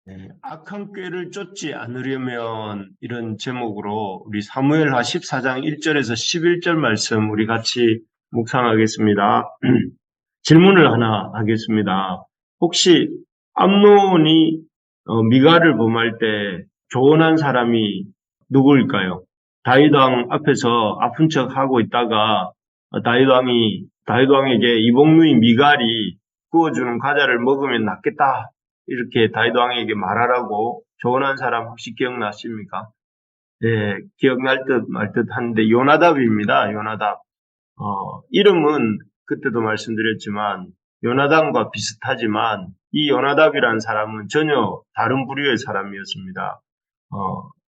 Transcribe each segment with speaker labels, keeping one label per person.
Speaker 1: 네, 악한 꾀를 쫓지 않으려면 이런 제목으로 우리 사무엘하 14장 1절에서 11절 말씀 우리 같이 묵상하겠습니다. 질문을 하나 하겠습니다. 혹시 암논이 미갈을 범할 때 조언한 사람이 누구일까요? 다윗 왕 앞에서 아픈 척 하고 있다가 다윗 왕에게 이복누이 미갈이 구워주는 과자를 먹으면 낫겠다. 이렇게 다윗 왕에게 말하라고 조언한 사람 혹시 기억나십니까? 네, 기억날 듯 말 듯 하는데 요나답입니다. 요나답. 이름은 그때도 말씀드렸지만 요나단과 비슷하지만 이 요나답이라는 사람은 전혀 다른 부류의 사람이었습니다.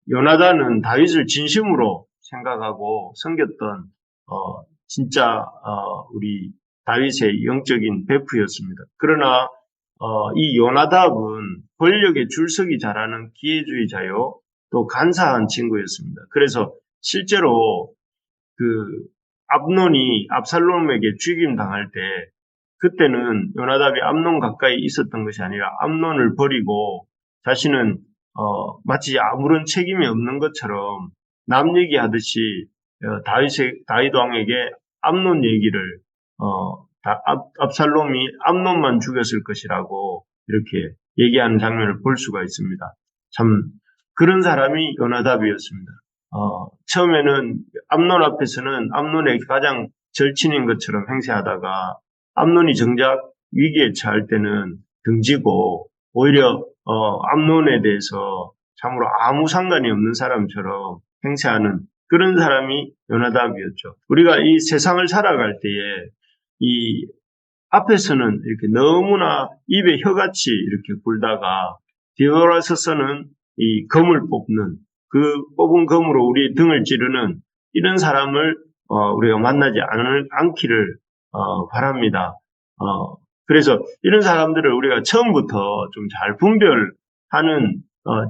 Speaker 1: 요나단은 다윗을 진심으로 생각하고 섬겼던 진짜 우리 다윗의 영적인 베프였습니다. 그러나 이 요나답은 권력에 줄서기 잘하는 기회주의자요, 또 간사한 친구였습니다. 그래서 실제로 그 압논이 압살롬에게 죽임 당할 때 그때는 요나답이 압논 가까이 있었던 것이 아니라 압논을 버리고 자신은 마치 아무런 책임이 없는 것처럼 남 얘기하듯이 다윗 왕에게 압논 얘기를 압살롬이 압논만 죽였을 것이라고 이렇게 얘기하는 장면을 볼 수가 있습니다. 참 그런 사람이 요나답이었습니다. 처음에는 암논 앞에서는 암논의 가장 절친인 것처럼 행세하다가 암논이 정작 위기에 처할 때는 등지고 오히려 암논에 대해서 참으로 아무 상관이 없는 사람처럼 행세하는 그런 사람이 요나답이었죠. 우리가 이 세상을 살아갈 때에 이 앞에서는 이렇게 너무나 입에 혀같이 이렇게 굴다가 뒤돌아서서는 이 검을 뽑는 그 뽑은 검으로 우리 등을 찌르는 이런 사람을 우리가 만나지 않기를 바랍니다. 그래서 이런 사람들을 우리가 처음부터 좀 잘 분별하는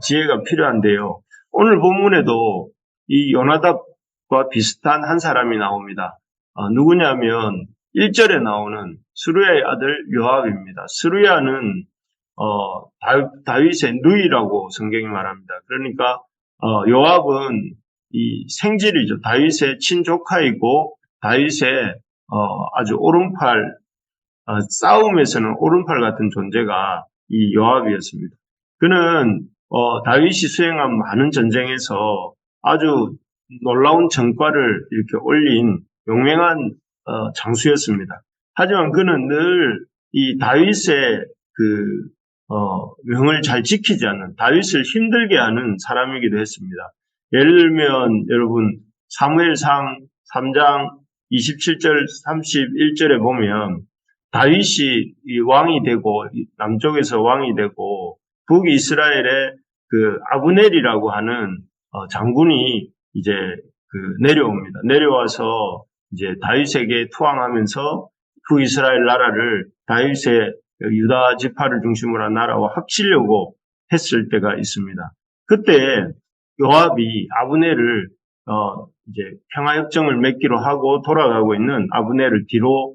Speaker 1: 지혜가 필요한데요. 오늘 본문에도 이 요나답과 비슷한 한 사람이 나옵니다. 누구냐면 1절에 나오는 스루야의 아들 요압입니다. 스루야는 다윗의 누이라고 성경이 말합니다. 그러니까 요압은 이 생질이죠. 다윗의 친조카이고 다윗의 아주 오른팔, 싸움에서는 오른팔 같은 존재가 이 요압이었습니다. 그는 다윗이 수행한 많은 전쟁에서 아주 놀라운 전과를 이렇게 올린 용맹한 장수였습니다. 하지만 그는 늘 이 다윗의 명을 잘 지키지 않는, 다윗을 힘들게 하는 사람이기도 했습니다. 예를 들면 여러분 사무엘상 3장 27절 31절에 보면 다윗이 왕이 되고 남쪽에서 왕이 되고 북이스라엘의 아브넬이라고 하는 장군이 이제 내려옵니다. 내려와서 이제 다윗에게 투항하면서 북이스라엘 나라를 다윗의 유다 지파를 중심으로 한 나라와 합치려고 했을 때가 있습니다. 그때 요압이 아브넬을 이제 평화협정을 맺기로 하고 돌아가고 있는 아브넬을 뒤로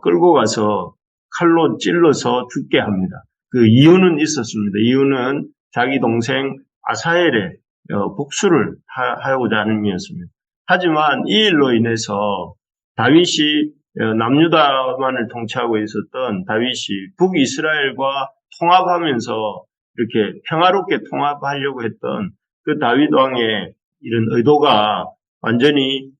Speaker 1: 끌고 가서 칼로 찔러서 죽게 합니다. 그 이유는 있었습니다. 이유는 자기 동생 아사엘의 복수를 하고자 하는 의미였습니다. 하지만 이 일로 인해서 다윗이 남유다만을 통치하고 있었던 다윗이 북이스라엘과 통합하면서 이렇게 평화롭게 통합하려고 했던 그 다윗 왕의 이런 의도가 완전히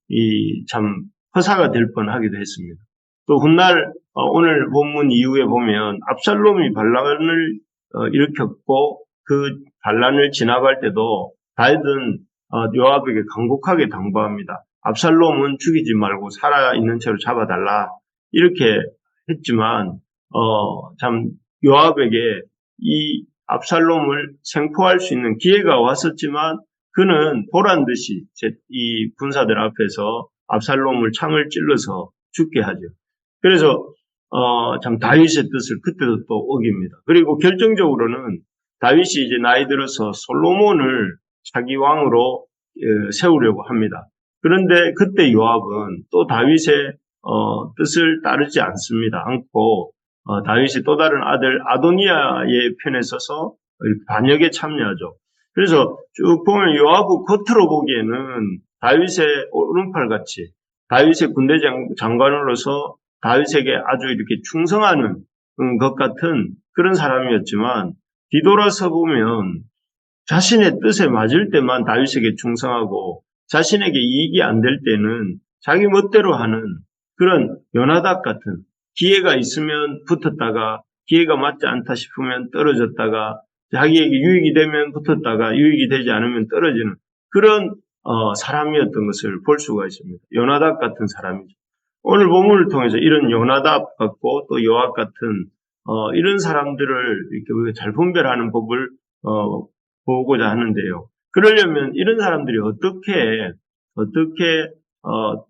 Speaker 1: 참 허사가 될 뻔하기도 했습니다. 또 훗날 오늘 본문 이후에 보면 압살롬이 반란을 일으켰고 그 반란을 진압할 때도 다윗은 요압에게 간곡하게 당부합니다. 압살롬은 죽이지 말고 살아있는 채로 잡아달라 이렇게 했지만 참 요압에게 이 압살롬을 생포할 수 있는 기회가 왔었지만 그는 보란듯이 이 군사들 앞에서 압살롬을 창을 찔러서 죽게 하죠. 그래서 참 다윗의 뜻을 그때도 또 어깁니다. 그리고 결정적으로는 다윗이 이제 나이 들어서 솔로몬을 자기 왕으로 세우려고 합니다. 그런데 그때 요압은 또 다윗의 뜻을 따르지 않습니다. 않고 다윗이 또 다른 아들 아도니아의 편에 서서 이렇게 반역에 참여하죠. 그래서 쭉 보면 요압은 겉으로 보기에는 다윗의 오른팔같이 다윗의 군대 장관으로서 다윗에게 아주 이렇게 충성하는 것 같은 그런 사람이었지만 뒤돌아서 보면 자신의 뜻에 맞을 때만 다윗에게 충성하고 자신에게 이익이 안 될 때는 자기 멋대로 하는 그런 요나답 같은 기회가 있으면 붙었다가 기회가 맞지 않다 싶으면 떨어졌다가 자기에게 유익이 되면 붙었다가 유익이 되지 않으면 떨어지는 그런 사람이었던 것을 볼 수가 있습니다. 요나답 같은 사람이죠. 오늘 본문을 통해서 이런 요나답 같고 또 요압 같은 이런 사람들을 이렇게 우리가 잘 분별하는 법을 보고자 하는데요. 그러려면 이런 사람들이 어떻게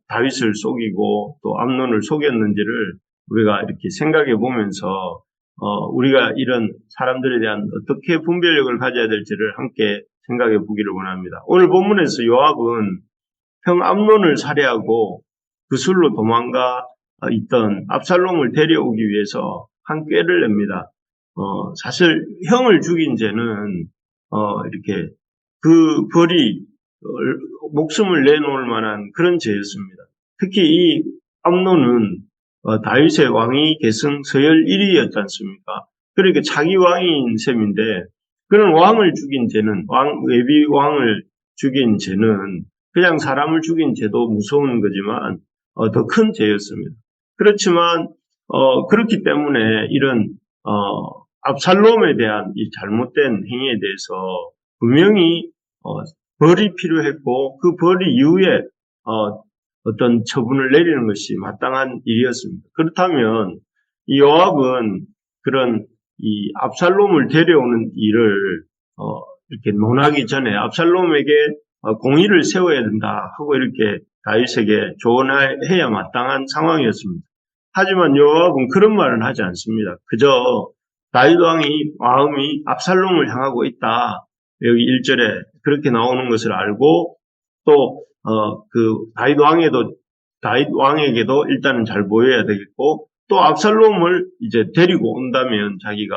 Speaker 1: 다윗을 속이고 또 암논을 속였는지를 우리가 이렇게 생각해 보면서 우리가 이런 사람들에 대한 어떻게 분별력을 가져야 될지를 함께 생각해 보기를 원합니다. 오늘 본문에서 요압은 형 암논을 살해하고 그 술로 도망가 있던 압살롬을 데려오기 위해서 한 꾀를 냅니다. 사실 형을 죽인 죄는 이렇게 그 벌이 목숨을 내놓을 만한 그런 죄였습니다. 특히 이 암논은 다윗의 왕위 계승 서열 1위였지 않습니까? 그러니까 차기 왕인 셈인데 그런 왕을 죽인 죄는 외비 왕을 죽인 죄는 그냥 사람을 죽인 죄도 무서운 거지만 더 큰 죄였습니다. 그렇지만 그렇기 때문에 이런 압살롬에 대한 이 잘못된 행위에 대해서 분명히 벌이 필요했고 그 벌 이후에 어떤 처분을 내리는 것이 마땅한 일이었습니다. 그렇다면 이 요압은 그런 이 압살롬을 데려오는 일을 이렇게 논하기 전에 압살롬에게 공의를 세워야 된다 하고 이렇게 다윗에게 조언해야 마땅한 상황이었습니다. 하지만 요압은 그런 말은 하지 않습니다. 그저 다윗 왕이 마음이 압살롬을 향하고 있다. 여기 1절에 그렇게 나오는 것을 알고 또 다윗 왕에게도 일단은 잘 보여야 되겠고 또 압살롬을 이제 데리고 온다면 자기가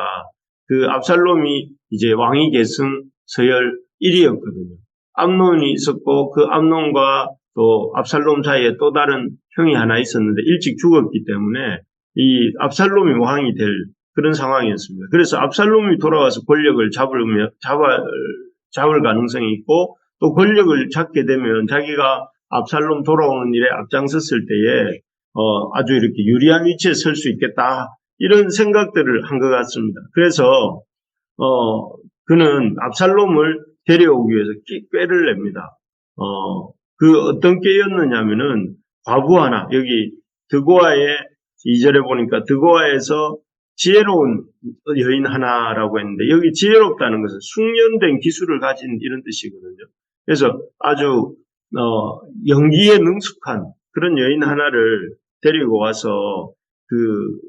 Speaker 1: 그 압살롬이 이제 왕위 계승 서열 1위였거든요. 암논이 있었고 그 암논과 또 압살롬 사이에 또 다른 형이 하나 있었는데 일찍 죽었기 때문에 이 압살롬이 왕이 될 그런 상황이었습니다. 그래서 압살롬이 돌아와서 권력을 잡을 가능성이 있고 또 권력을 잡게 되면 자기가 압살롬 돌아오는 일에 앞장섰을 때에 아주 이렇게 유리한 위치에 설 수 있겠다 이런 생각들을 한 것 같습니다. 그래서 그는 압살롬을 데려오기 위해서 꾀를 냅니다. 그 어떤 꾀였느냐면은 과부 하나 여기 드고아의 2절에 보니까 드고아에서 지혜로운 여인 하나라고 했는데 여기 지혜롭다는 것은 숙련된 기술을 가진 이런 뜻이거든요. 그래서 아주 연기에 능숙한 그런 여인 하나를 데리고 와서 그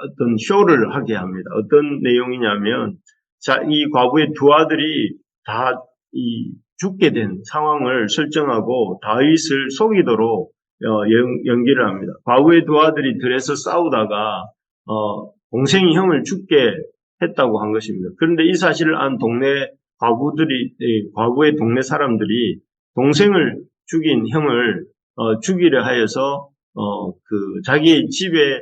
Speaker 1: 어떤 쇼를 하게 합니다. 어떤 내용이냐면 이 과부의 두 아들이 다 죽게 된 상황을 설정하고 다윗을 속이도록 연기를 합니다. 과부의 두 아들이 들에서 싸우다가 동생이 형을 죽게 했다고 한 것입니다. 그런데 이 사실을 안 과부의 동네 사람들이 동생을 죽인 형을 죽이려 하여서 자기의 집에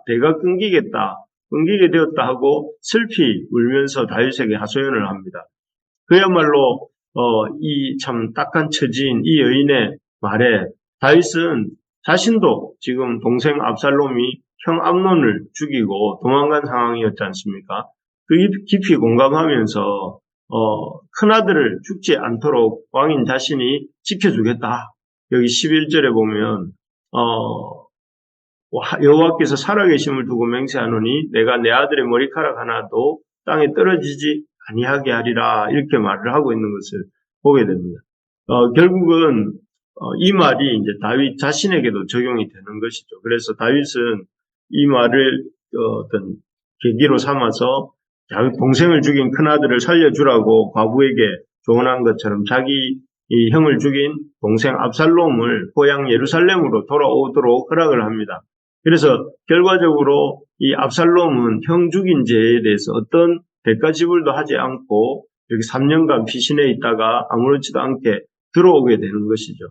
Speaker 1: 배가 끊기게 되었다 하고 슬피 울면서 다윗에게 하소연을 합니다. 그야말로 이 참 딱한 처지인 이 여인의 말에 다윗은 자신도 지금 동생 압살롬이 형 암논을 죽이고 도망간 상황이었지 않습니까? 그 깊이 공감하면서 큰아들을 죽지 않도록 왕인 자신이 지켜주겠다. 여기 11절에 보면 여호와께서 살아계심을 두고 맹세하노니 내가 내 아들의 머리카락 하나도 땅에 떨어지지 아니하게 하리라 이렇게 말을 하고 있는 것을 보게 됩니다. 결국은 이 말이 이제 다윗 자신에게도 적용이 되는 것이죠. 그래서 다윗은 이 말을 어떤 계기로 삼아서 자기 동생을 죽인 큰아들을 살려주라고 과부에게 조언한 것처럼 자기 이 형을 죽인 동생 압살롬을 고향 예루살렘으로 돌아오도록 허락을 합니다. 그래서 결과적으로 이 압살롬은 형 죽인 죄에 대해서 어떤 대가 지불도 하지 않고 이렇게 3년간 피신해 있다가 아무렇지도 않게 들어오게 되는 것이죠.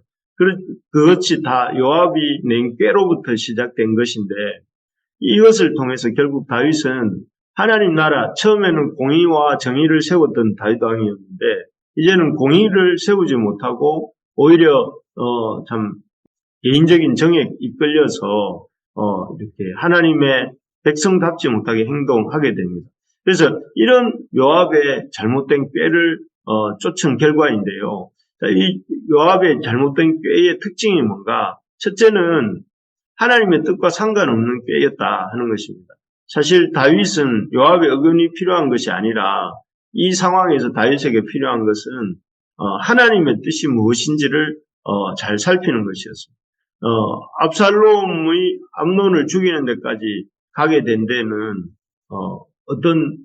Speaker 1: 그것이 다 요압이 낸 꾀로부터 시작된 것인데 이것을 통해서 결국 다윗은 하나님 나라, 처음에는 공의와 정의를 세웠던 다윗 왕이었는데 이제는 공의를 세우지 못하고 오히려 참 개인적인 정에 이끌려서 이렇게 하나님의 백성답지 못하게 행동하게 됩니다. 그래서 이런 요압의 잘못된 꾀를 쫓은 결과인데요. 이 요압의 잘못된 꾀의 특징이 뭔가? 첫째는 하나님의 뜻과 상관없는 꾀였다 하는 것입니다. 사실 다윗은 요압의 의견이 필요한 것이 아니라 이 상황에서 다윗에게 필요한 것은 하나님의 뜻이 무엇인지를 잘 살피는 것이었습니다. 압살롬의 암논을 죽이는 데까지 가게 된 데는 어떤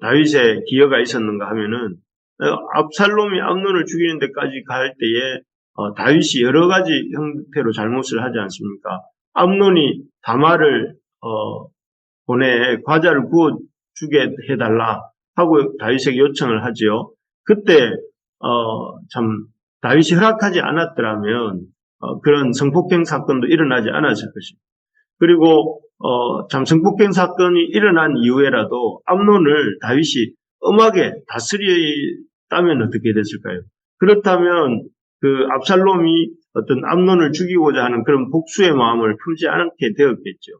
Speaker 1: 다윗의 기여가 있었는가 하면은 압살롬이 암논을 죽이는 데까지 갈 때에 다윗이 여러 가지 형태로 잘못을 하지 않습니까? 암논이 다말을 보내 과자를 구워 주게 해달라 하고 다윗에게 요청을 하지요. 그때 참 다윗이 허락하지 않았더라면 그런 성폭행 사건도 일어나지 않았을 것입니다. 그리고 참 성폭행 사건이 일어난 이후에라도 암논을 다윗이 엄하게 다스렸다면 어떻게 됐을까요? 그렇다면 그 압살롬이 어떤 암논을 죽이고자 하는 그런 복수의 마음을 품지 않게 되었겠죠.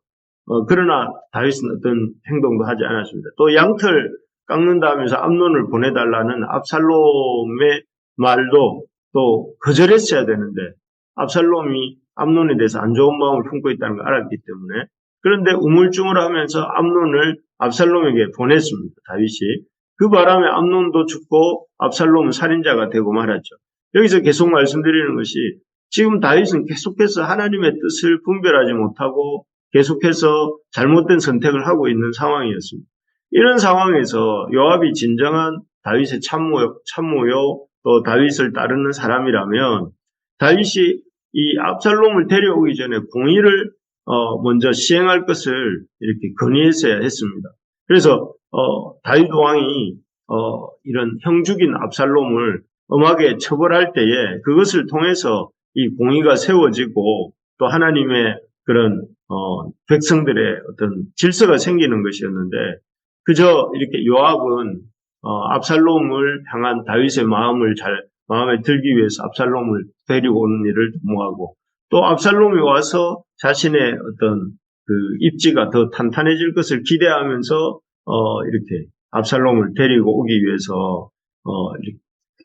Speaker 1: 그러나 다윗은 어떤 행동도 하지 않았습니다. 또 양털 깎는다 하면서 암논을 보내달라는 압살롬의 말도 또 거절했어야 되는데 압살롬이 암논에 대해서 안 좋은 마음을 품고 있다는 걸 알았기 때문에 그런데 우물쭈물하면서 암논을 압살롬에게 보냈습니다. 다윗이. 그 바람에 암논도 죽고 압살롬은 살인자가 되고 말았죠. 여기서 계속 말씀드리는 것이 지금 다윗은 계속해서 하나님의 뜻을 분별하지 못하고 계속해서 잘못된 선택을 하고 있는 상황이었습니다. 이런 상황에서 요압이 진정한 다윗의 참모요 또 다윗을 따르는 사람이라면 다윗이 이 압살롬을 데려오기 전에 공의를 먼저 시행할 것을 이렇게 건의했어야 했습니다. 그래서 다윗 왕이 이런 형 죽인 압살롬을 엄하게 처벌할 때에 그것을 통해서 이 공의가 세워지고 또 하나님의 그런 백성들의 어떤 질서가 생기는 것이었는데 그저 이렇게 요압은 압살롬을 향한 다윗의 마음에 들기 위해서 압살롬을 데리고 오는 일을 도모하고 또 압살롬이 와서 자신의 어떤 그 입지가 더 탄탄해질 것을 기대하면서 이렇게 압살롬을 데리고 오기 위해서 이렇게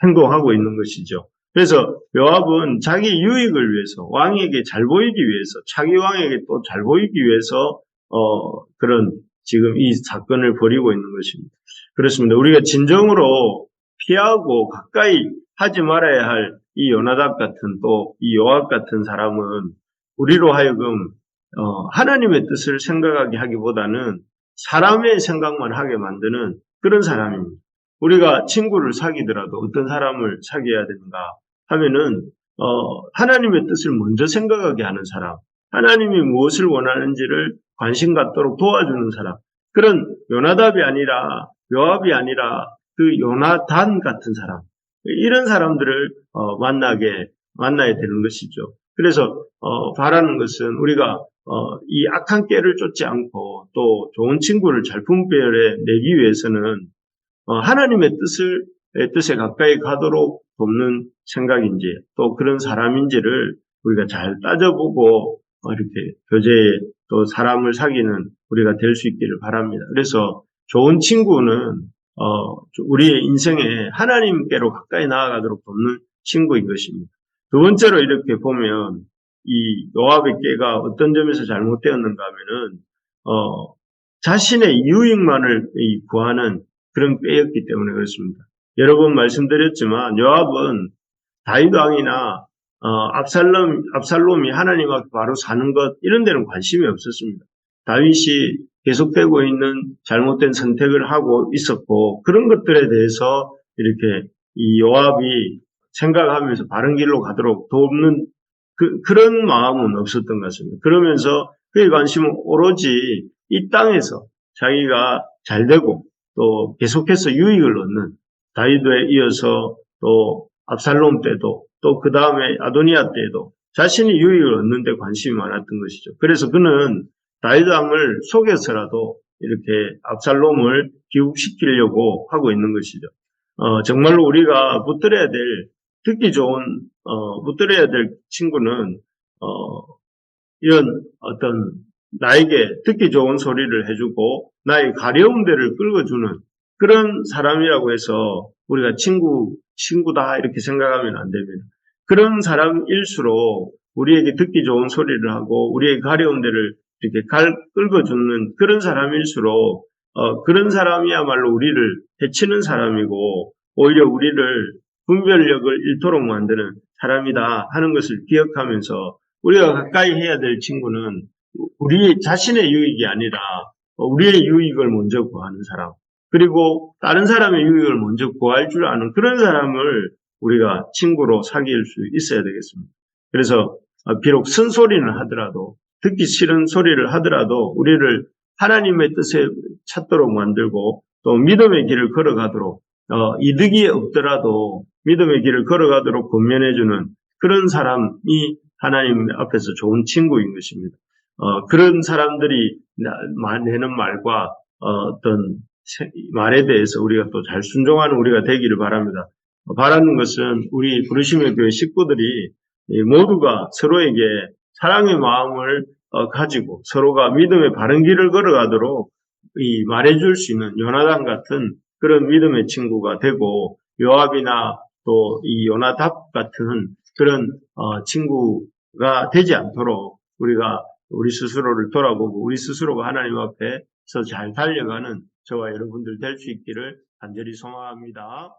Speaker 1: 행동하고 있는 것이죠. 그래서 요압은 자기 유익을 위해서 왕에게 잘 보이기 위해서 차기 왕에게 또 잘 보이기 위해서 그런 지금 이 사건을 벌이고 있는 것입니다. 그렇습니다. 우리가 진정으로 피하고 가까이 하지 말아야 할 이 요나답 같은 또 이 요압 같은 사람은 우리로 하여금 하나님의 뜻을 생각하게 하기보다는 사람의 생각만 하게 만드는 그런 사람입니다. 우리가 친구를 사귀더라도 어떤 사람을 사귀어야 되는가 하면은 하나님의 뜻을 먼저 생각하게 하는 사람, 하나님이 무엇을 원하는지를 관심 갖도록 도와주는 사람, 그런 요나답이 아니라 요압이 아니라 그 요나단 같은 사람, 이런 사람들을 만나야 되는 것이죠. 그래서 바라는 것은 우리가 이 악한 꾀를 쫓지 않고 또 좋은 친구를 잘 분별해 내기 위해서는 하나님의 뜻에 가까이 가도록 돕는 생각인지 또 그런 사람인지를 우리가 잘 따져보고 이렇게 교제에 또 사람을 사귀는 우리가 될 수 있기를 바랍니다. 그래서 좋은 친구는 우리의 인생에 하나님께로 가까이 나아가도록 돕는 친구인 것입니다. 두 번째로 이렇게 보면 이 요압의 꾀가 어떤 점에서 잘못되었는가 하면은 자신의 유익만을 구하는 그런 꾀였기 때문에 그렇습니다. 여러 번 말씀드렸지만 요압은 다윗 왕이나 압살롬이 하나님 앞에 바로 사는 것 이런 데는 관심이 없었습니다. 다윗이 계속되고 있는 잘못된 선택을 하고 있었고 그런 것들에 대해서 이렇게 이 요압이 생각하면서 바른 길로 가도록 돕는 그런 마음은 없었던 것 같습니다. 그러면서 그의 관심은 오로지 이 땅에서 자기가 잘 되고 또 계속해서 유익을 얻는, 다윗에 이어서 또 압살롬 때도 또 그 다음에 아도니아 때도 자신이 유익을 얻는 데 관심이 많았던 것이죠. 그래서 그는 다윗 왕을 속여서라도 이렇게 압살롬을 귀국시키려고 하고 있는 것이죠. 정말로 우리가 붙들어야 될, 듣기 좋은, 붙들어야 될 친구는, 이런 어떤 나에게 듣기 좋은 소리를 해주고 나의 가려운 데를 끌어주는 그런 사람이라고 해서 우리가 친구다 이렇게 생각하면 안 됩니다. 그런 사람일수록 우리에게 듣기 좋은 소리를 하고 우리의 가려운 데를 이렇게 끌어주는 그런 사람일수록 그런 사람이야말로 우리를 해치는 사람이고 오히려 우리를 분별력을 잃도록 만드는 사람이다 하는 것을 기억하면서 우리가 가까이 해야 될 친구는 우리 자신의 유익이 아니라 우리의 유익을 먼저 구하는 사람, 그리고 다른 사람의 유익을 먼저 구할 줄 아는 그런 사람을 우리가 친구로 사귈 수 있어야 되겠습니다. 그래서 비록 쓴소리는 하더라도, 듣기 싫은 소리를 하더라도 우리를 하나님의 뜻에 찾도록 만들고 또 믿음의 길을 걸어가도록, 이득이 없더라도 믿음의 길을 걸어가도록 권면해주는 그런 사람이 하나님 앞에서 좋은 친구인 것입니다. 그런 사람들이 내는 말과 어떤 말에 대해서 우리가 또 잘 순종하는 우리가 되기를 바랍니다. 바라는 것은 우리 부르심의 교회 식구들이 모두가 서로에게 사랑의 마음을 가지고 서로가 믿음의 바른 길을 걸어가도록 말해줄 수 있는 요나단 같은 그런 믿음의 친구가 되고, 요압이나 또 이 요나답 같은 그런 친구가 되지 않도록 우리가 우리 스스로를 돌아보고 우리 스스로가 하나님 앞에서 잘 달려가는 저와 여러분들 될 수 있기를 간절히 소망합니다.